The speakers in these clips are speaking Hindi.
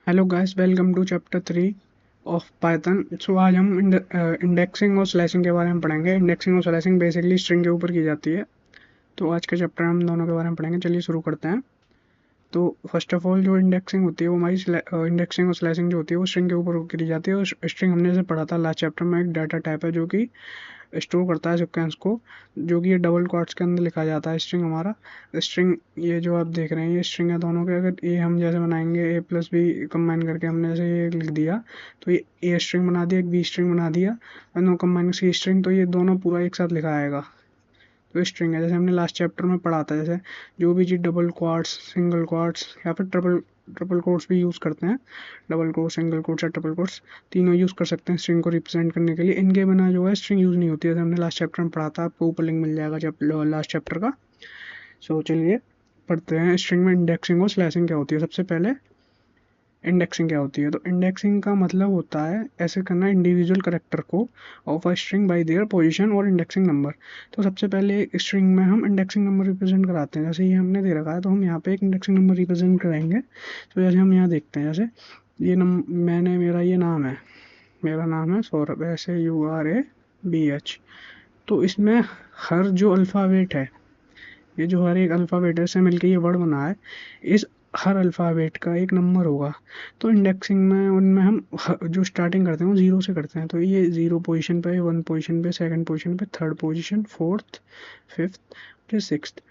Hello guys, welcome to chapter 3 of Python. So आज हम इंडेक्सिंग और स्लैशिंग के बारे में पढ़ेंगे। इंडेक्सिंग और स्लैशिंग बेसिकली स्ट्रिंग के ऊपर की जाती है। तो आज का चैप्टर हम दोनों के बारे में पढ़ेंगे। चलिए शुरू करते हैं। तो फर्स्ट ऑफ ऑल जो इंडेक्सिंग होती है वो हमारी इंडेक्सिंग और स्लैशिंग जो होती है वो स्ट्रिंग के ऊपर करी जाती है। और स्ट्रिंग हमने जैसे पढ़ा था लास्ट चैप्टर में, एक डाटा टाइप है जो कि स्टोर करता है सिक्वेंस को, जो कि ये डबल क्वाट्स के अंदर लिखा जाता है स्ट्रिंग हमारा। स्ट्रिंग ये जो आप देख रहे हैं ये स्ट्रिंग है दोनों के। अगर ये हम जैसे बनाएंगे ए प्लस बी कंबाइन करके, हमने जैसे ये लिख दिया तो ये ए स्ट्रिंग बना दिया, एक बी स्ट्रिंग बना दिया और नो कंबाइन सी स्ट्रिंग, तो ये दोनों पूरा एक साथ लिखा आएगा। तो स्ट्रिंग है, जैसे हमने लास्ट चैप्टर में पढ़ा था, जैसे जो भी चीज़ डबल क्वाट्स, सिंगल क्वाट्स या फिर ट्रिपल ट्रिपल कोट्स भी यूज़ करते हैं। डबल कोट, सिंगल कोट्स या ट्रिपल कोट्स तीनों यूज़ कर सकते हैं स्ट्रिंग को रिप्रेजेंट करने के लिए। इनके बिना जो है स्ट्रिंग यूज़ नहीं होती है, जैसे हमने लास्ट चैप्टर में पढ़ा था। आपको ऊपर लिंक मिल जाएगा जब लास्ट चैप्टर का। सो चलिए पढ़ते हैं स्ट्रिंग में इंडेक्सिंग और स्लैशिंग क्या होती है। सबसे पहले इंडेक्सिंग क्या होती है। तो इंडेक्सिंग का मतलब होता है ऐसे करना इंडिविजुअल करेक्टर को of a string bye their position और इंडेक्सिंग नंबर। तो सबसे पहले स्ट्रिंग में हम इंडेक्सिंग नंबर रिप्रेजेंट कराते हैं। जैसे ये हमने दे रखा है तो हम यहाँ पे एक इंडेक्सिंग नंबर रिप्रेजेंट कराएंगे। तो जैसे हम यहाँ देखते हैं, जैसे ये मेरा ये नाम है, मेरा नाम है सौरभ, SAURABH। तो इसमें हर जो अल्फ़ाबेट है, ये जो हर एक अल्फ़ाबेट है, इससे मिलके ये वर्ड बना है, इस हर अल्फ़ाबेट का एक नंबर होगा। तो इंडेक्सिंग में उनमें हम जो स्टार्टिंग करते हैं वो ज़ीरो से करते हैं। तो ये ज़ीरो पोजीशन पे, वन पोजीशन पे, सेकंड पोजीशन पे, थर्ड पोजीशन, फोर्थ, फिफ्थ, फिर सिक्स्थ।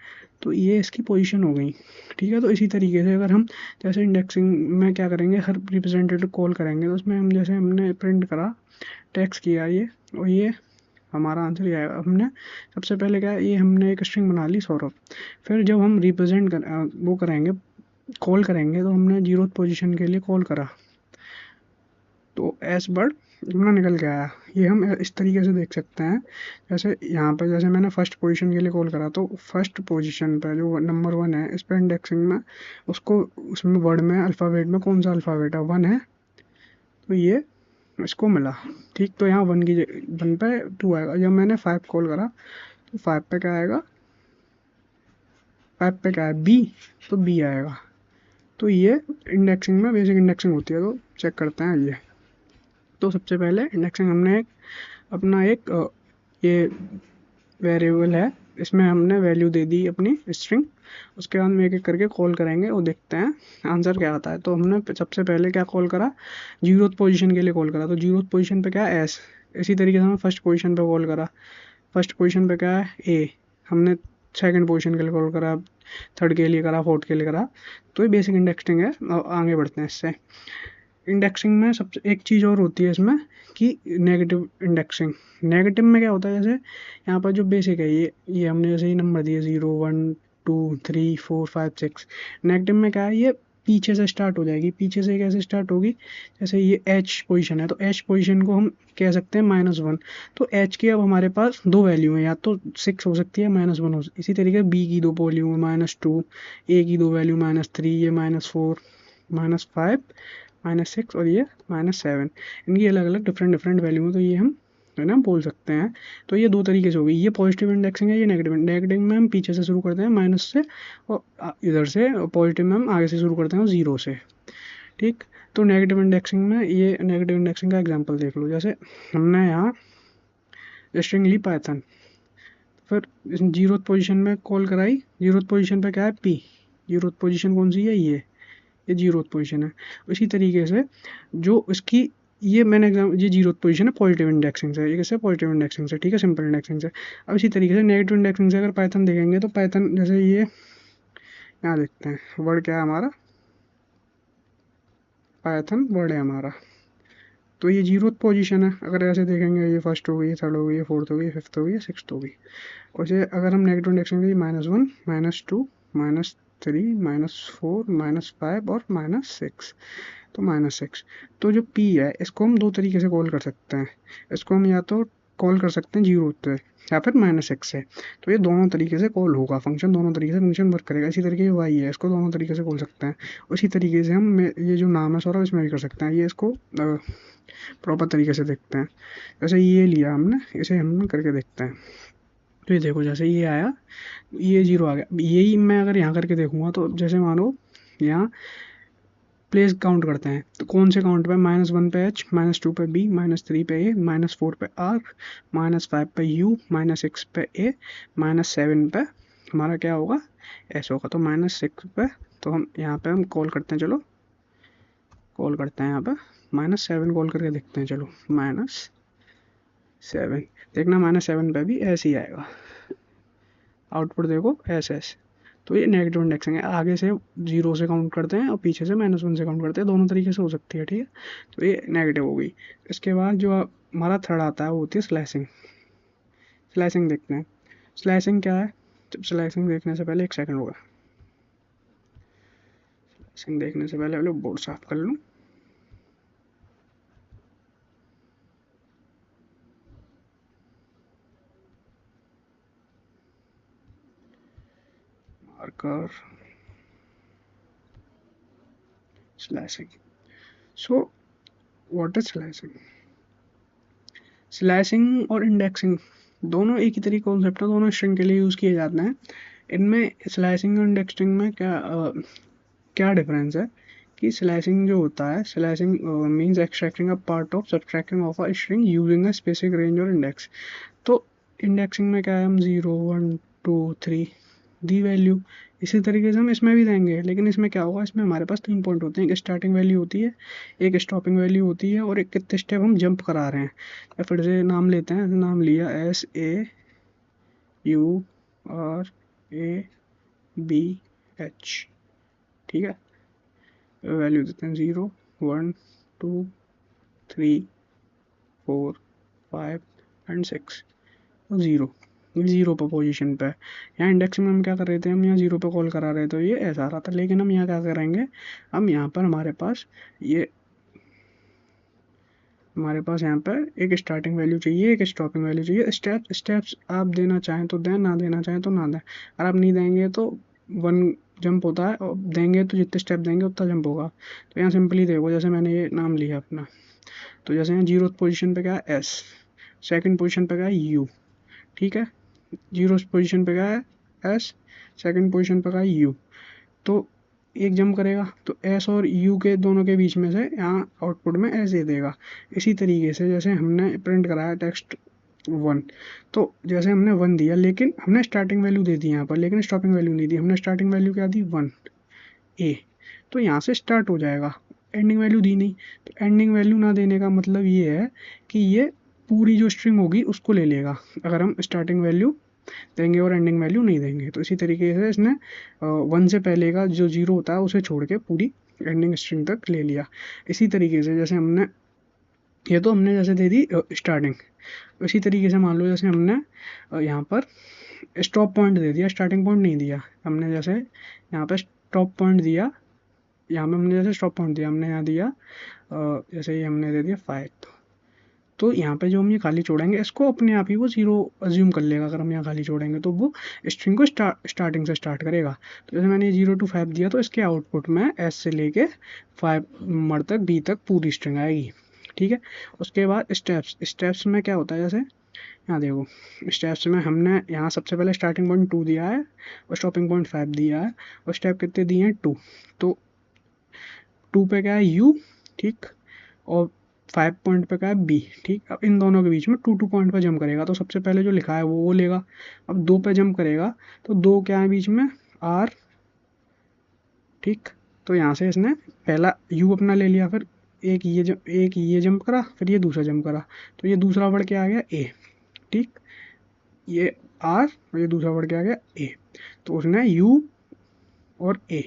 तो ये इसकी पोजीशन हो गई। ठीक है। तो इसी तरीके से अगर हम जैसे इंडेक्सिंग में क्या करेंगे, हर रिप्रेजेंटेटिव कॉल करेंगे तो उसमें हम जैसे हमने प्रिंट करा, टेक्स्ट किया ये, और ये हमारा आंसर ये आएगा। हमने सबसे पहले क्या है, ये हमने एक स्ट्रिंग बना ली सौरभ। फिर जब हम वो करेंगे, कॉल करेंगे, तो हमने जीरो पोजीशन के लिए कॉल करा तो एस वर्ड अपना निकल के आया। ये हम इस तरीके से देख सकते हैं। जैसे यहाँ पे जैसे मैंने फर्स्ट पोजीशन के लिए कॉल करा तो फर्स्ट पोजीशन पे जो नंबर वन है इस पर इंडेक्सिंग में, उसको उसमें वर्ड में अल्फ़ाबेट में कौन सा अल्फ़ाबेट है, वन है, तो ये इसको मिला। ठीक। तो यहाँ वन पे टू आएगा। जब मैंने फाइव कॉल करा तो फाइव पे क्या आएगा, फाइव पे क्या है, बी, तो बी आएगा। तो ये इंडेक्सिंग में बेसिक इंडेक्सिंग होती है। तो चेक करते हैं ये। तो सबसे पहले इंडेक्सिंग हमने ये वेरिएबल है, इसमें हमने वैल्यू दे दी अपनी स्ट्रिंग। उसके बाद में एक एक करके कॉल करेंगे और देखते हैं आंसर क्या आता है। तो हमने सबसे पहले क्या कॉल करा, जीरोथ पोजीशन के लिए कॉल करा। तो जीरोथ पोजीशन पे क्या है, एस। इसी तरीके से हमने फर्स्ट पोजीशन पे कॉल करा। फर्स्ट पोजीशन पे क्या है, ए। हमने सेकंड पोजीशन के लिए कॉल करा, थर्ड के लिए करा, फोर्थ के लिए करा। तो ये बेसिक इंडेक्सिंग है। आगे बढ़ते हैं इससे। इंडेक्सिंग में सबसे एक चीज़ और होती है इसमें कि नेगेटिव इंडेक्सिंग। नेगेटिव में क्या होता है, जैसे यहाँ पर जो बेसिक है ये हमने जैसे ही नंबर दिए 0 1 2 3 4 5 6। नेगेटिव में क्या है, ये पीछे से स्टार्ट हो जाएगी। पीछे से कैसे स्टार्ट होगी, जैसे ये एच पोजीशन है तो एच पोजीशन को हम कह सकते हैं -1। तो एच की अब हमारे पास दो वैल्यू है, या तो 6 हो सकती है, -1 हो सकती है। इसी तरीके बी की दो वैल्यू है, -2, ए की दो वैल्यू -3, ये -4, -5, -6 और ये -7। इनकी अलग अलग डिफरेंट डिफरेंट वैल्यू है। तो ये हम है ना बोल सकते हैं। तो ये दो तरीके से होगी, ये पॉजिटिव इंडेक्सिंग है, ये नेगेटिव। नेगेटिव में हम पीछे से शुरू करते हैं माइनस से, और इधर से पॉजिटिव में हम आगे से शुरू करते हैं ज़ीरो से। ठीक। तो नेगेटिव इंडेक्सिंग में ये नेगेटिव इंडेक्सिंग का एग्जांपल देख लो। जैसे हमने यहाँ स्ट्रिंग ली पाइथन, फिर जीरो पोजीशन में कॉल कराई। जीरो पोजीशन पे क्या है, पी। जीरो पोजीशन कौन सी है, ये जीरो पोजीशन है। इसी तरीके से जो इसकी ये मैंने एग्जाम ये जीरो पोजीशन है पॉजिटिव इंडेक्सिंग से। ये कैसे, पॉजिटिव इंडेक्सिंग से। ठीक है, सिंपल इंडेक्सिंग से। अब इसी तरीके से नेगेटिव इंडेक्सिंग से अगर पाइथन देखेंगे तो पाइथन जैसे ये यहाँ देखते हैं, वर्ड क्या है हमारा, पाइथन वर्ड है हमारा। तो ये जीरो पोजीशन है। अगर ऐसे देखेंगे, ये फर्स्ट हो गई, थर्ड हो गई, फोर्थ हो गई, फिफ्थ हो गई, सिक्स्थ हो गई। वैसे अगर हम नेगेटिव इंडेक्सिंग देंगे -1, -2, -3, -4, -5 और -6। तो -6। तो जो P है इसको हम दो तरीके से कॉल कर सकते हैं। इसको हम या तो कॉल कर सकते हैं जीरो पे या फिर -6 से। तो ये दोनों तरीके से कॉल होगा, फंक्शन दोनों तरीके से फंक्शन वर्क करेगा। इसी तरीके Y है, इसको दोनों तरीके से कॉल सकते हैं। उसी तरीके से हम ये जो नाम है सौरभ, इसमें भी कर सकते हैं। ये इसको प्रॉपर तरीके से देखते हैं। जैसे ये लिया हमने, इसे हम करके देखते हैं। तो ये देखो, जैसे ये आया, ये जीरो आ गया। यही मैं अगर यहाँ करके देखूंगा तो जैसे मानो यहाँ प्लेस काउंट करते हैं। तो कौन से काउंट पे? -1 पे H, -2 पे B, -3 पे A, -4 पे R, -5 पे U, -6 पे A, -7 पे हमारा क्या होगा? S होगा। तो -6 पे तो हम यहाँ पे हम कॉल करते हैं, चलो कॉल करते हैं यहाँ पे -7 कॉल करके देखते हैं। चलो -7 देखना, -7 पे भी ऐसे ही आएगा आउटपुट, देखो SS। तो ये नेगेटिव इंडेक्सिंग है। आगे से 0 से काउंट करते हैं और पीछे से -1 से काउंट करते हैं, दोनों तरीके से हो सकती है, ठीक है। तो ये नेगेटिव हो गई। इसके बाद जो हमारा थर्ड आता है वो होती है स्लैशिंग। स्लैशिंग देखते हैं, स्लैशिंग क्या है। जब स्लैशिंग देखने से पहले एक सेकंड होगा, स्लैशिंग देखने से पहले बोर्ड साफ कर लूँ। Marker slashing. So what is slashing? Slashing और इंडेक्सिंग दोनों एक ही तरीके कॉन्सेप्ट है, दोनों स्ट्रिंग के लिए यूज़ किए जाते हैं। इनमें स्लैशिंग और इंडेक्सिंग में क्या डिफरेंस है कि स्लैशिंग जो होता है, slashing means extracting a part of subtracting of a string using a specific range और इंडेक्स। तो इंडेक्सिंग में क्या है, हम 0 1 2 3 दी वैल्यू, इसी तरीके से हम इसमें भी देंगे। लेकिन इसमें क्या होगा, इसमें हमारे पास 3 पॉइंट होते हैं, एक स्टार्टिंग वैल्यू होती है, एक स्टॉपिंग वैल्यू होती है, और एक कितने स्टेप हम जंप करा रहे हैं। या फिर से नाम लेते हैं, नाम लिया SAURABH, ठीक है। वैल्यू देते हैं 0 1 2 3 4 5 एंड 6 और 0 पर पोजीशन पे। यहाँ इंडेक्स में हम क्या कर रहे थे, हम यहाँ 0 पे कॉल करा रहे थे, तो ये ऐसा आ रहा था। लेकिन हम यहाँ क्या करेंगे, हम यहाँ पर हमारे पास यहाँ पर एक स्टार्टिंग वैल्यू चाहिए, एक स्टॉपिंग वैल्यू चाहिए। स्टेप्स आप देना चाहें तो दें, ना देना चाहें तो ना दें। अगर आप नहीं देंगे तो 1 जंप होता है, और देंगे तो जितने स्टेप देंगे उतना जंप होगा। तो यहाँ सिंपली देखो, जैसे मैंने ये नाम लिया अपना, तो जैसे यहाँ 0 पोजीशन पे क्या है S, सेकंड पोजीशन पे क्या है U, ठीक है। 0 पोजीशन पे क्या है S, सेकंड पोजीशन पे क्या है U। तो एक जंप करेगा तो S और U के दोनों के बीच में से यहाँ आउटपुट में S दे देगा। इसी तरीके से जैसे हमने प्रिंट कराया टेक्स्ट 1, तो जैसे हमने 1 दिया, लेकिन हमने स्टार्टिंग वैल्यू दे दी यहाँ पर, लेकिन स्टॉपिंग वैल्यू नहीं दी। हमने स्टार्टिंग वैल्यू क्या दी, 1 A, तो यहाँ से स्टार्ट हो जाएगा, एंडिंग वैल्यू दी नहीं। तो एंडिंग वैल्यू ना देने का मतलब ये है कि ये पूरी जो स्ट्रिंग होगी उसको ले लेगा, अगर हम स्टार्टिंग वैल्यू देंगे और एंडिंग वैल्यू नहीं देंगे। तो इसी तरीके से इसने 1 से पहले का जो 0 होता है उसे छोड़ के पूरी एंडिंग स्ट्रिंग तक ले लिया। इसी तरीके से जैसे हमने ये तो हमने जैसे दे दी स्टार्टिंग, इसी तरीके से मान लो जैसे हमने यहाँ पर स्टॉप पॉइंट दे दिया, स्टार्टिंग पॉइंट नहीं दिया हमने। जैसे यहाँ पर स्टॉप पॉइंट दिया, यहाँ पे हमने जैसे स्टॉप पॉइंट दिया, हमने यहाँ दिया जैसे ये हमने दे दिया 5, तो यहाँ पे जो हम ये खाली छोड़ेंगे, इसको अपने आप ही वो 0 अज्यूम कर लेगा। अगर हम यहाँ खाली छोड़ेंगे तो वो स्ट्रिंग को स्टार्टिंग से स्टार्ट करेगा। तो जैसे मैंने 0 to 5 दिया, तो इसके आउटपुट में S से लेके 5 मर तक B तक पूरी स्ट्रिंग आएगी, ठीक है। उसके बाद स्टेप्स में क्या होता है, जैसे यहाँ देखो स्टेप्स में हमने यहाँ सबसे पहले स्टार्टिंग पॉइंट 2 दिया है और स्टॉपिंग पॉइंट 5 दिया है, और स्टेप कितने दिए हैं 2। तो 2 पे क्या है U, ठीक, और 5 पॉइंट पे क्या है B, ठीक। अब इन दोनों के बीच में 2 पॉइंट पे जंप करेगा, तो सबसे पहले जो लिखा है वो लेगा। अब 2 पे जंप करेगा, तो 2 क्या है बीच में, R, ठीक। तो यहाँ से इसने पहला U अपना ले लिया, फिर एक ये जंप करा, फिर ये दूसरा जंप करा, तो ये दूसरा वर्ड क्या आ गया A, ठीक। ये R और ये दूसरा वर्ड क्या आ गया A। तो उसने U और A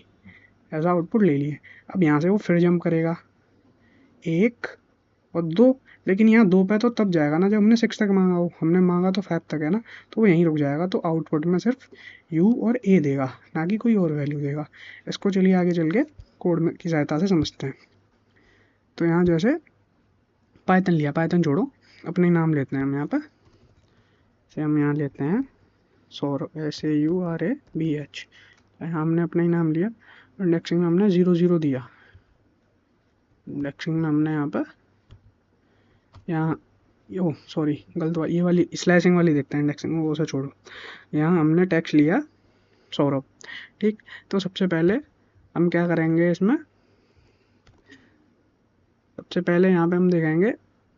ऐसा आउटपुट ले लिए। अब यहाँ से वो फिर जंप करेगा 1 और 2, लेकिन यहाँ 2 पे तो तब जाएगा ना जब हमने 6 तक मांगा हो। हमने मांगा तो 5 तक है ना, तो वो यहीं रुक जाएगा। तो आउटपुट में सिर्फ U और A देगा, ना कि कोई और वैल्यू देगा। इसको चलिए आगे चल के कोड में की सहायता से समझते हैं। तो यहाँ जैसे पाइथन लिया, पाइथन छोड़ो, अपने नाम लेते हैं हम यहाँ पर। से हम यहाँ लेते हैं सौरभ, SAURABH। हमने अपना ही नाम लिया, इंडेक्सिंग में हमने 0 0 दिया। इंडेक्सिंग में हमने यहाँ पर यहाँ ओ सॉरी गलत ये वाली स्लैशिंग वाली देखते हैं, इंडेक्सिंग में वो से छोड़ो। यहाँ हमने टेक्स्ट लिया सौरभ, ठीक। तो सबसे पहले हम क्या करेंगे, इसमें सबसे पहले यहाँ पे हम देखेंगे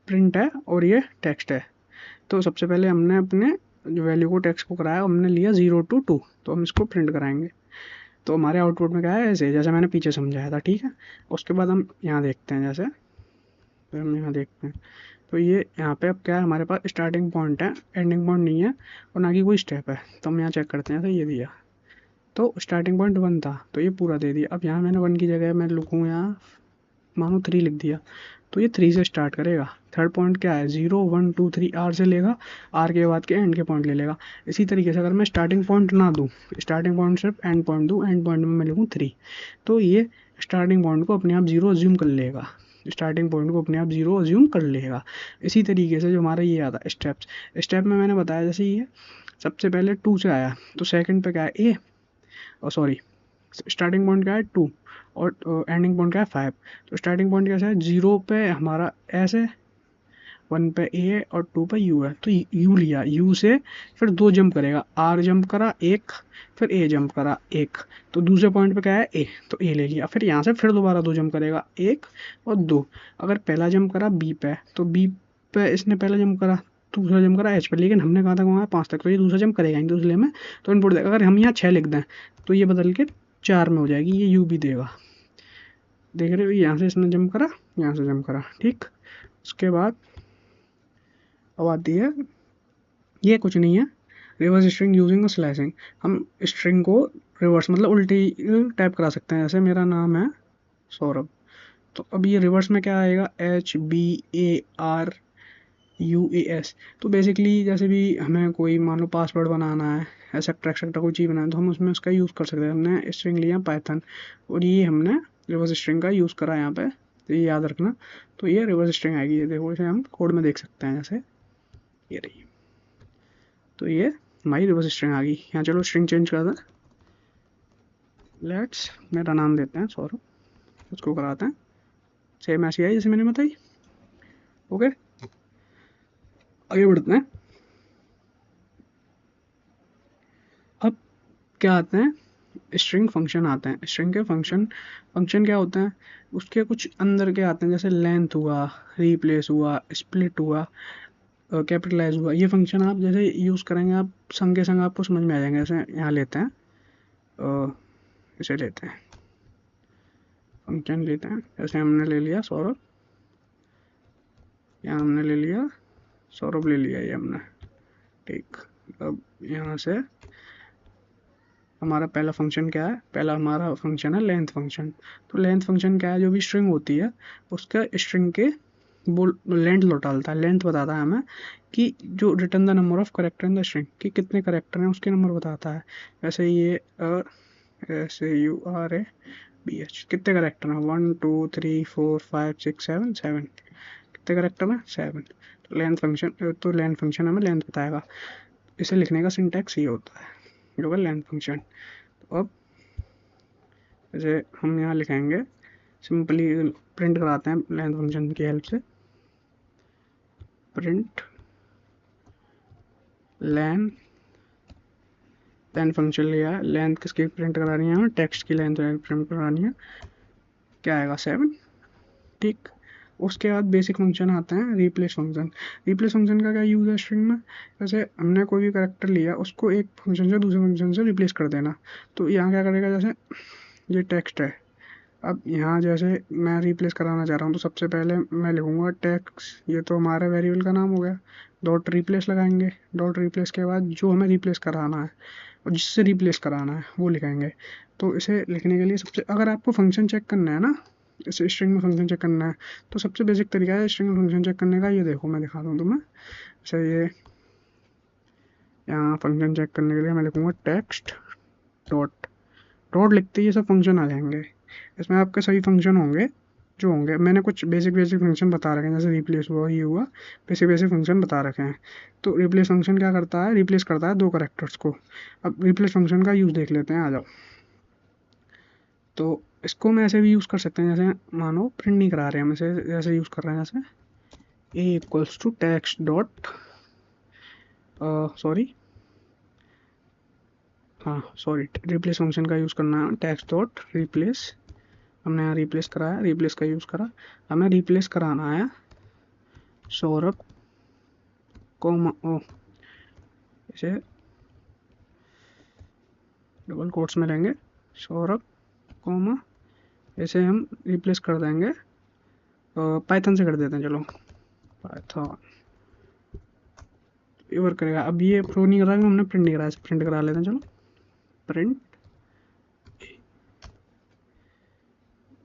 प्रिंट है और ये टेक्स्ट है। तो सबसे पहले हमने अपने जो वैल्यू को टेक्स्ट को कराया, हमने लिया 0 to 2, तो हम इसको प्रिंट कराएंगे। तो हमारे आउटपुट में क्या है, ऐसे जैसे मैंने पीछे समझाया था, ठीक है। उसके बाद हम यहाँ देखते हैं, जैसे तो हम यहाँ देखते हैं, तो ये यहाँ पे अब क्या है, हमारे पास स्टार्टिंग पॉइंट है, एंडिंग पॉइंट नहीं है और ना कि कोई स्टेप है। तो हम यहाँ चेक करते हैं, तो ये दिया, तो स्टार्टिंग पॉइंट 1 था, तो ये पूरा दे दिया। अब यहाँ मैंने 1 की जगह मैं लिखूँ, यहाँ मानो 3 लिख दिया, तो ये 3 से स्टार्ट करेगा। थर्ड पॉइंट क्या है, 0 1 2 3 आर से लेगा, आर के बाद के एंड के पॉइंट ले लेगा। इसी तरीके से अगर मैं स्टार्टिंग पॉइंट ना दूँ, स्टार्टिंग पॉइंट सिर्फ एंड पॉइंट दूँ, एंड पॉइंट में मैं लिखूँ 3, तो ये स्टार्टिंग पॉइंट को अपने आप 0 अज्यूम कर लेगा, स्टार्टिंग पॉइंट को अपने आप 0 अज्यूम कर लेगा। इसी तरीके से जो हमारा ये आता है स्टेप्स, स्टेप में मैंने बताया जैसे ये सबसे पहले 2 से आया, तो सेकंड पे क्या है ए, और सॉरी स्टार्टिंग पॉइंट क्या है 2 और एंडिंग पॉइंट क्या है 5। तो स्टार्टिंग पॉइंट कैसा है, 0 पे हमारा एस है, 1 पे ए है और 2 पे यू है। तो यू लिया, यू से फिर 2 जंप करेगा, आर जंप करा एक, फिर ए जंप करा एक, तो दूसरे पॉइंट पे क्या है ए, तो ए ले लिया। फिर यहाँ से फिर दोबारा 2 जंप करेगा, एक और 2। अगर पहला जंप करा बी पे, तो बी पे इसने पहला जंप करा, दूसरा जंप करा एच पे, लेकिन हमने कहा था वहाँ 5 तक, तो ये दूसरा जंप करेगा नहीं, तो इसलिए में तो इनपुट देगा। अगर हम यहाँ 6 लिख दें तो ये बदल के 4 में हो जाएगी, ये यू भी देगा। देख रहे हो, यहाँ से इसने जंप करा, यहाँ से जंप करा, ठीक। उसके बाद अब आती है, ये कुछ नहीं है, रिवर्स स्ट्रिंग यूजिंग स्लैशिंग। हम स्ट्रिंग को रिवर्स मतलब उल्टी टाइप करा सकते हैं। जैसे मेरा नाम है सौरभ, तो अब ये रिवर्स में क्या आएगा, HBARUAS। तो बेसिकली जैसे भी हमें कोई मान लो पासवर्ड बनाना है, एक्सेट्रा एक्सेट्रा कोई चीज़ बनाना है, तो हम उसमें उसका यूज़ कर सकते हैं। हमने स्ट्रिंग लिया पाइथन और ये हमने रिवर्स स्ट्रिंग का यूज़ करा यहाँ पे, तो ये याद रखना। तो ये रिवर्स स्ट्रिंग आएगी, ये देखो, इसे हम कोड में देख सकते हैं, जैसे ये रही। तो ये हमारी रिवर्स स्ट्रिंग आ गई। यहाँ चलो स्ट्रिंग चेंज कर दें, लेट्स मेरा नाम देते हैं सौरभ, उसको कराते हैं सेम ऐसी आई जैसे मैंने बताई। ओके, आगे बढ़ते हैं। अब क्या आते हैं, स्ट्रिंग फंक्शन आते हैं। स्ट्रिंग के फंक्शन, फंक्शन क्या होते हैं, उसके कुछ अंदर के आते हैं, जैसे लेंथ हुआ, रिप्लेस हुआ, स्प्लिट हुआ, कैपिटलाइज हुआ। ये फंक्शन आप जैसे यूज़ करेंगे, आप संग के संग आपको समझ में आ जाएंगे। जैसे यहाँ लेते हैं, इसे लेते हैं, फंक्शन लेते हैं, जैसे हमने ले लिया सौरभ, यहाँ हमने ले लिया सौरभ, ले लिया ये हमने, ठीक। अब यहाँ से हमारा पहला फंक्शन क्या है, पहला हमारा फंक्शन है लेंथ फंक्शन। तो लेंथ फंक्शन क्या है, जो भी स्ट्रिंग होती है उसका स्ट्रिंग के वो लेंथ लौटाता है, लेंथ बताता है हमें कि जो return the number of character in the string, कि कितने करेक्टर हैं उसके नंबर बताता है। वैसे ये SAURABH कितने करेक्टर हैं, 1 2 3 4 5 6 7 7, कितने करेक्टर हैं 7। तो लेंथ फंक्शन हमें लेंथ बताएगा। इसे लिखने का सिंटैक्स ये होता है, जो है लेंथ फंक्शन। तो अब जैसे हम यहाँ लिखेंगे, सिंपली प्रिंट कराते हैं लेंथ फंक्शन की हेल्प से, प्रिंट लेंथ फंक्शन लिया है, लेंथ किसकी प्रिंट करानी है हमें, टेक्स्ट की लेंथ प्रिंट करानी है, क्या आएगा 7, ठीक। उसके बाद बेसिक फंक्शन आते हैं, रिप्लेस फंक्शन। रिप्लेस फंक्शन का क्या यूज़ है स्ट्रिंग में, जैसे हमने कोई भी करेक्टर लिया, उसको एक फंक्शन से दूसरे फंक्शन से रिप्लेस कर देना। तो यहाँ क्या करेगा, जैसे ये टेक्स्ट है, अब यहाँ जैसे मैं रिप्लेस कराना चाह रहा हूँ, तो सबसे पहले मैं लिखूँगा टेक्स्ट, ये तो हमारा वेरिएबल का नाम हो गया, डॉट रिप्लेस लगाएंगे। डॉट रिप्लेस के बाद जो हमें रिप्लेस कराना है और जिससे रिप्लेस कराना है वो लिखेंगे। तो इसे लिखने के लिए सबसे, अगर आपको फंक्शन चेक करना है ना, इसे स्ट्रिंग में फंक्शन चेक करना है, तो सबसे बेसिक तरीका है स्ट्रिंग में फंक्शन चेक करने का, ये देखो मैं दिखाता हूँ तुम्हें। जैसे ये यहाँ फंक्शन चेक करने के लिए मैं लिखूँगा टेक्स्ट डॉट, डॉट लिखते ही ये सब फंक्शन आ जाएंगे। इसमें आपके सभी फंक्शन होंगे जो होंगे, मैंने कुछ बेसिक फंक्शन बता रखे हैं, जैसे रिप्लेस हुआ, ये हुआ, बेसिक फंक्शन बता रखे हैं। तो रिप्लेस फंक्शन क्या करता है, रिप्लेस करता है 2 करेक्टर्स को। अब रिप्लेस फंक्शन का यूज़ देख लेते हैं, आ जाओ। तो इसको मैं ऐसे भी यूज़ कर सकते हैं, जैसे मानो प्रिंट नहीं करा रहे हैं हम, इसे जैसे यूज़ कर रहे हैं, जैसे A equals to text dot, sorry हाँ सॉरी, रिप्लेस फंक्शन का यूज़ करना है, टेक्स्ट डॉट रिप्लेस हमने यहाँ रिप्लेस कराया, रिप्लेस का यूज़ करा। हमें रिप्लेस कराना है सौरभ कोमा, ओ इसे डबल कोट्स में लेंगे, सौरभ कोमा, इसे हम रिप्लेस कर देंगे पाइथन से कर देते हैं। चलो पाइथन ये वर्क करेगा। अब ये प्रो नहीं करा, हमने प्रिंट नहीं कराया, प्रिंट करा लेते हैं। चलो प्रिंट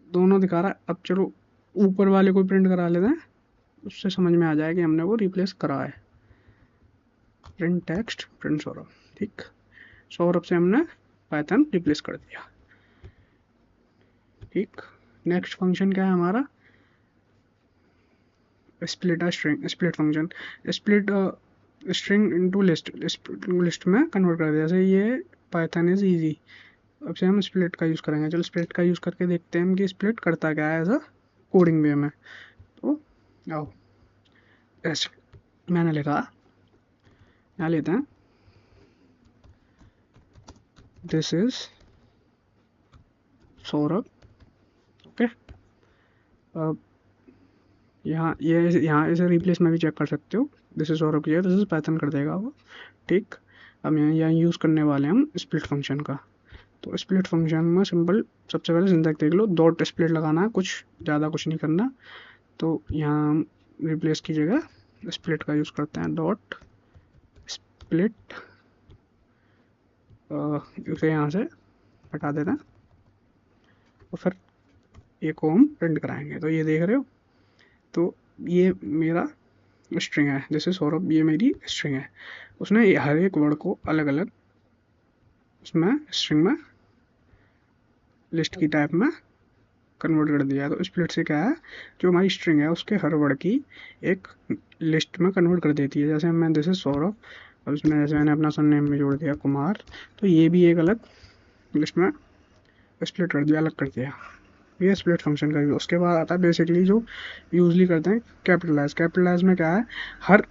दोनों दिखा रहा है। अब चलो ऊपर वाले को प्रिंट करा लेते हैं, उससे समझ में आ जाए कि हमने वो रिप्लेस करा है। प्रिंट टेक्स्ट प्रिंट सौरभ, ठीक। सौरभ से हमने पाइथन रिप्लेस कर दिया, ठीक। नेक्स्ट फंक्शन क्या है हमारा, split string, split function. Split string into list, list में कन्वर्ट कर दिया। जैसे ये पाइथन इज इजी, अब से हम स्प्लिट का यूज़ करेंगे। चलो स्प्लिट का यूज़ करके देखते हैं कि स्प्लिट करता क्या है ऐसा कोडिंग वे में। तो आओ, ऐसे मैंने लिखा, यहाँ लेते हैं, दिस इज सौरभ, ओके। अब यहाँ इसे रिप्लेस में भी चेक कर सकते हो, दिस इज सौरभ किया, दिस इज पाइथन कर देगा वो, ठीक। अब यहाँ यूज़ करने वाले हम स्प्लिट फंक्शन का। तो स्प्लिट फंक्शन में सिंपल, सबसे पहले सिंटैक्स देख लो, डॉट स्प्लिट लगाना है, कुछ ज़्यादा कुछ नहीं करना। तो यहाँ हम रिप्लेस की जगह स्प्लिट का यूज़ करते हैं, डॉट स्प्लिट, इसे यहाँ से हटा देते हैं और फिर ये को हम प्रिंट कराएंगे। तो ये देख रहे हो, तो ये मेरा स्ट्रिंग है, जैसे सौरभ, ये मेरी स्ट्रिंग है। उसने हर एक वर्ड को अलग अलग उसमें स्ट्रिंग में लिस्ट की टाइप में कन्वर्ट कर दिया। तो स्प्लिट से क्या है, जो हमारी स्ट्रिंग है उसके हर वर्ड की एक लिस्ट में कन्वर्ट कर देती है। जैसे मैं जैसे सौरभ, और उसमें जैसे मैंने अपना सरनेम में जोड़ दिया कुमार, तो ये भी एक अलग लिस्ट में स्प्लिट कर दिया, अलग कर दिया। ये स्प्लिट फंक्शन का यूज़। उसके बाद आता है बेसिकली जो यूजली करते हैं कैपिटलाइज। कैपिटलाइज में क्या है, हर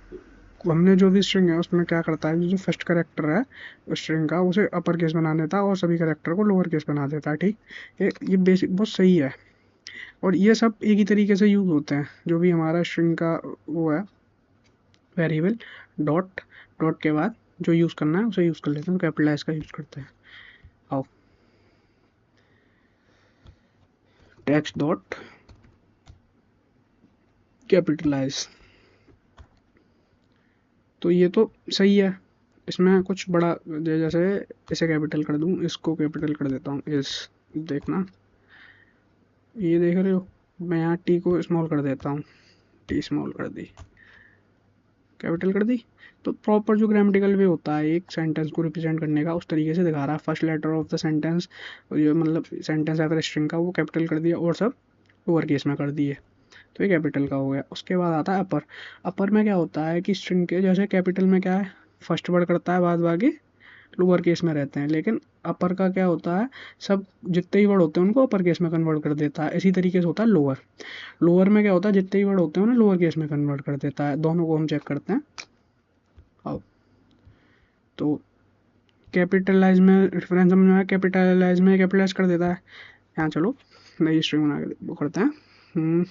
हमने जो भी स्ट्रिंग है उसमें क्या करता है, जो फर्स्ट करेक्टर है उस स्ट्रिंग का उसे अपर केस बना देता है और सभी करेक्टर को लोअर केस बना देता है, ठीक। ये बेसिक बहुत सही है। और ये सब एक ही तरीके से यूज़ होते हैं, जो भी हमारा स्ट्रिंग का वो है वेरिएबल, डॉट, डॉट के बाद जो यूज़ करना है उसे यूज़ कर लेते हैं, कैपिटलाइज का यूज़ करते हैं। आओ, टेक्स्ट डॉट कैपिटलाइज, तो ये तो सही है। इसमें कुछ बड़ा, जैसे इसे कैपिटल कर दूँ, इसको कैपिटल कर देता हूँ, इस, देखना, ये देख रहे हो, मैं यहाँ टी को स्मॉल कर देता हूँ, टी स्मॉल कर दी, कैपिटल कर दी। तो प्रॉपर जो ग्रामेटिकल वे होता है एक सेंटेंस को रिप्रेजेंट करने का, उस तरीके से दिखा रहा है। First letter of the sentence, जो मतलब सेंटेंस अगर स्ट्रिंग का, वो कैपिटल कर दिया और सब लोअर केस में कर दिए, तो ये कैपिटल का हो गया। उसके बाद आता है अपर। अपर में क्या होता है कि स्ट्रिंग के जैसे कैपिटल में क्या है, फर्स्ट वर्ड करता है, बाद बाकी लोअर केस में रहते हैं, लेकिन अपर का क्या होता है, सब जितने ही वर्ड होते हैं उनको अपर केस में कन्वर्ट कर देता है। इसी तरीके से होता है लोअर। लोअर में क्या होता है, जितने ही वर्ड होते हैं उन्हें लोअर केस में कन्वर्ट कर देता है। दोनों को हम चेक करते हैं। आओ, तो कैपिटलाइज में डिफरेंस समझ में आया, कैपिटलाइज में कैपिटलाइज कर देता है। यहाँ चलो नई स्ट्रिंग बना के वो करते हैं,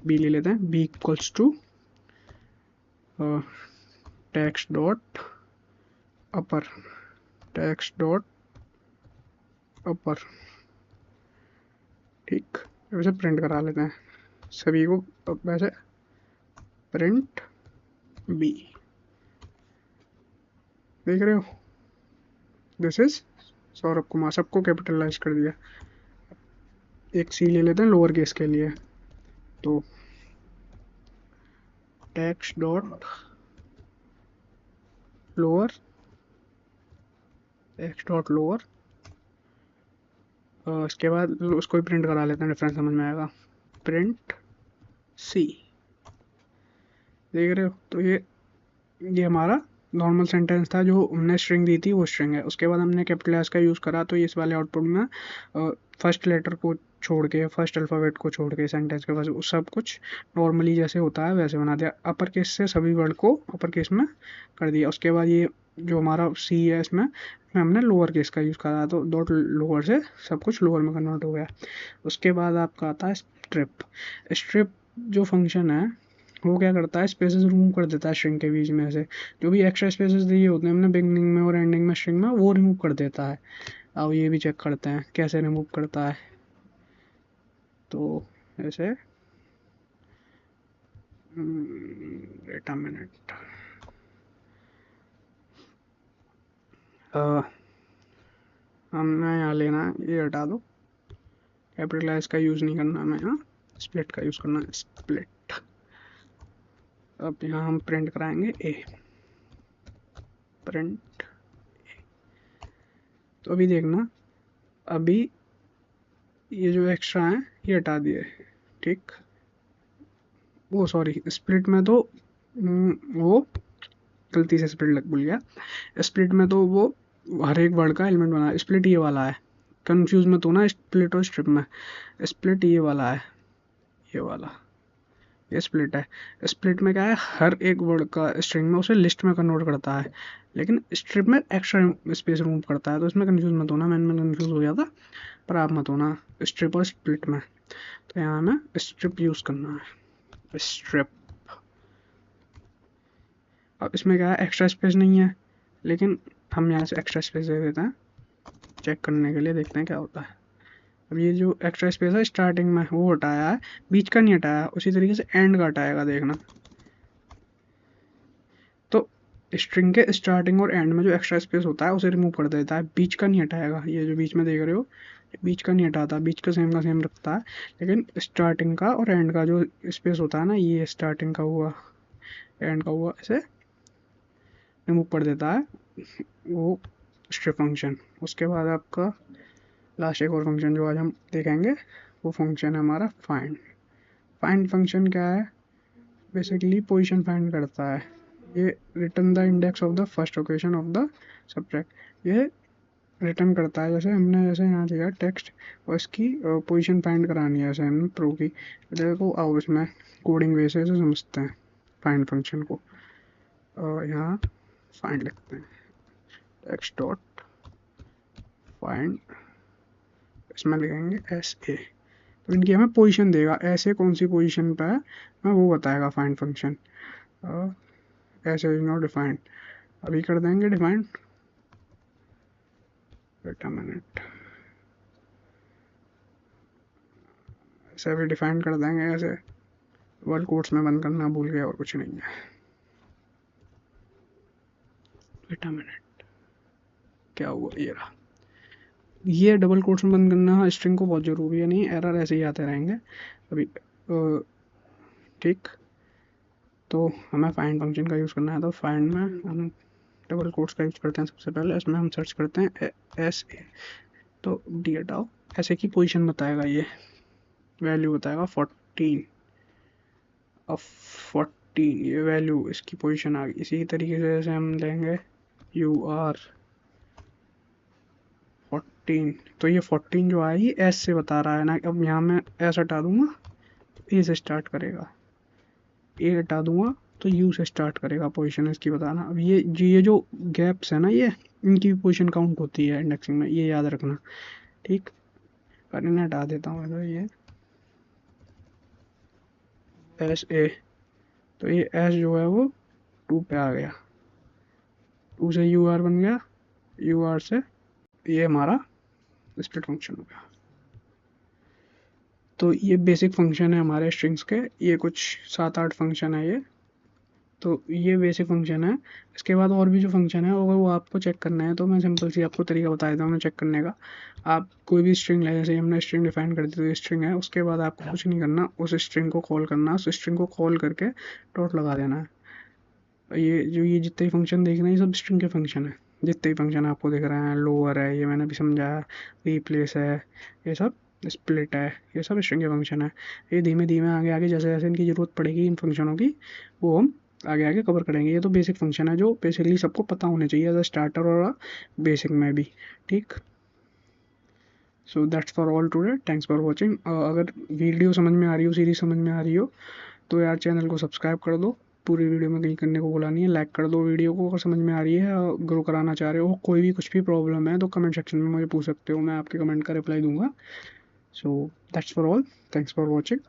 बी ले लेते हैं, B equals to text dot upper, text dot upper, ठीक। वैसे प्रिंट करा लेते हैं सभी को, वैसे प्रिंट बी, देख रहे हो, दिस इज सौरभ कुमार, सबको कैपिटलाइज कर दिया। एक सी ले लेते हैं लोअर केस के लिए, तो text dot lower, text dot lower, इसके बाद उसको भी प्रिंट करा लेते हैं, डिफरेंस समझ में आएगा, प्रिंट सी, देख रहे हो। तो ये हमारा नॉर्मल सेंटेंस था, जो हमने स्ट्रिंग दी थी वो स्ट्रिंग है। उसके बाद हमने कैपिटलाइज का यूज़ करा, तो इस वाले आउटपुट में फर्स्ट लेटर को छोड़ के, फर्स्ट अल्फ़ाबेट को छोड़ के सेंटेंस के पास सब कुछ नॉर्मली जैसे होता है वैसे बना दिया। अपर केस से सभी वर्ड को अपर केस में कर दिया। उसके बाद ये जो हमारा सी है इसमें हमने लोअर केस का यूज़ करा, तो डॉट लोअर से सब कुछ लोअर में कन्वर्ट हो गया। उसके बाद आपका आता है स्ट्रिप। स्ट्रिप जो फंक्शन है वो क्या करता है, स्पेसेस रिमूव कर देता है स्ट्रिंग के बीच में से, जो भी एक्स्ट्रा स्पेसेस दिए होते हैं हमने बिगनिंग में और एंडिंग में स्ट्रिंग में, वो रिमूव कर देता है। अब ये भी चेक करते हैं कैसे रिमूव करता है। तो ऐसे वेट अ मिनट, हमें यहाँ लेना है, ये हटा दो, कैपिटलाइज का यूज़ नहीं करना हमें, यहाँ स्प्लिट का यूज़ करना है, स्प्लिट। अब यहाँ हम प्रिंट कराएंगे ए, प्रिंट। तो अभी देखना, अभी ये जो एक्स्ट्रा है ये हटा दिए, ठीक। वो सॉरी, स्प्लिट में तो वो गलती से स्प्लिट लग भूल गया। स्प्लिट में तो वो हर एक वर्ड का एलिमेंट बना, स्प्लिट ये वाला है, कंफ्यूज मत होना स्प्लिट और स्ट्रिप में। स्प्लिट ये वाला है, ये वाला, ये स्प्लिट है। स्प्लिट में क्या है, हर एक वर्ड का स्ट्रिंग में उसे लिस्ट में कन्वर्ट करता है, लेकिन स्ट्रिप में एक्स्ट्रा स्पेस रिमूव करता है। तो इसमें कंफ्यूज मत होना, मैंने कंफ्यूज हो गया था, पर आप मत होना स्ट्रिप और स्प्लिट में। तो यहाँ हमें स्ट्रिप यूज़ करना है, स्ट्रिप। अब इसमें क्या है, एक्स्ट्रा स्पेस नहीं है, लेकिन हम यहाँ से एक्स्ट्रा स्पेस दे देते हैं चेक करने के लिए, देखते हैं क्या होता है। अब ये जो एक्स्ट्रा स्पेस है स्टार्टिंग में वो हटाया है, बीच का नहीं हटाया, उसी तरीके से एंड का हटाएगा, देखना। तो स्ट्रिंग के स्टार्टिंग और एंड में जो एक्स्ट्रा स्पेस होता है उसे रिमूव कर देता है, बीच का नहीं हटाएगा। ये जो बीच में देख रहे हो, बीच का नहीं हटाता, बीच का सेम रखता है, लेकिन स्टार्टिंग का और एंड का जो स्पेस होता है ना, ये स्टार्टिंग का हुआ एंड का हुआ, ऐसे रिमूव कर देता है वो स्ट्रिप फंक्शन। उसके बाद आपका लास्ट एक और फंक्शन जो आज हम देखेंगे, वो फंक्शन है हमारा फाइंड। फाइंड फंक्शन क्या है, बेसिकली पोजीशन फाइंड करता है। ये return the index of the first location of the subject, ये रिटर्न करता है। जैसे यहाँ दिया टेक्स्ट और इसकी पोजीशन फाइंड करानी है, जैसे हमने प्रो की। देखो आओ इसमें कोडिंग वे से समझते हैं फाइंड फंक्शन को। यहाँ फाइंड लिखते हैं, टेक्स्ट डॉट फाइंड, इसमें लिखेंगे एस ए। तो इनकी हमें पोजीशन देगा, ऐसे कौन सी पोजीशन पे है हमें वो बताएगा फाइंड फंक्शन। ऐसे इज नॉट डिफाइंड, अभी कर देंगे डिफाइंड, वेट अ मिनट, ऐसे अभी डिफाइन कर देंगे, ऐसे वर्ड कोट्स में बंद करना भूल गया और कुछ नहीं है। वेट अ मिनट, क्या हुआ, ये रहा। ये डबल कोट्स में बंद करना स्ट्रिंग को बहुत ज़रूरी है, नहीं एरर ऐसे ही आते रहेंगे अभी, ठीक। तो हमें फाइंड फंक्शन का यूज़ करना है, तो फाइंड में हम डबल कोट्स का यूज़ करते हैं। सबसे पहले इसमें हम सर्च करते हैं एस ए, तो डी हटाओ, ऐसे की पोजीशन बताएगा, ये वैल्यू बताएगा 14 और 14, ये वैल्यू इसकी पोजीशन आ गई। इसी तरीके से जैसे हम लेंगे यू आर 14, तो ये 14 जो आई ये एस से बता रहा है ना। अब यहाँ मैं एस हटा दूंगा, ए से स्टार्ट करेगा, ए हटा दूंगा तो यू से स्टार्ट करेगा पोजीशन इसकी बताना। अब ये जो गैप्स है ना, ये इनकी पोजीशन काउंट होती है इंडेक्सिंग में, ये याद रखना, ठीक। पर इन्हें हटा देता हूँ, तो ये एस ए, तो ये एस जो है वो 2 पे आ गया, 2 से यू आर बन गया, यू आर से ये हमारा स्प्लिट फंक्शन हो गया। तो ये बेसिक फंक्शन है हमारे स्ट्रिंग्स के, ये कुछ 7-8 फंक्शन है ये। तो ये बेसिक फंक्शन है। इसके बाद और भी जो फंक्शन है अगर वो आपको चेक करना है, तो मैं सिंपल सी आपको तरीका बता देता हूँ चेक करने का। आप कोई भी स्ट्रिंग ले, जैसे हमने स्ट्रिंग डिफाइन कर दी, तो ये स्ट्रिंग है, उसके बाद आपको कुछ नहीं करना, उस स्ट्रिंग को कॉल करना, उस स्ट्रिंग को कॉल करके डॉट लगा देना है। ये जितने भी फंक्शन देख रहे हैं ये सब स्ट्रिंग के फंक्शन है, जितने भी फंक्शन आपको दिख रहे हैं, लोअर है, ये मैंने भी समझाया, रिप्लेस है, ये सब स्प्लिट है, ये सब स्ट्रिंग के फंक्शन है। ये धीमे धीमे आगे आगे जैसे जैसे इनकी ज़रूरत पड़ेगी इन फंक्शनों की, वो हम आगे आगे कवर करेंगे। ये तो बेसिक फंक्शन है जो बेसिकली सबको पता होने चाहिए एज अ स्टार्टर और बेसिक में भी, ठीक। So that's for all today, thanks for watching. अगर वीडियो समझ में आ रही हो, सीरीज समझ में आ रही हो, तो यार चैनल को सब्सक्राइब कर दो पूरी वीडियो में कहीं करने को बोला नहीं है। लाइक कर दो वीडियो को अगर समझ में आ रही है, ग्रो कराना चाह रहे हो। कोई भी कुछ भी प्रॉब्लम है तो कमेंट सेक्शन में मुझे पूछ सकते हो, मैं आपके कमेंट का रिप्लाई दूंगा। So that's for all, thanks for watching.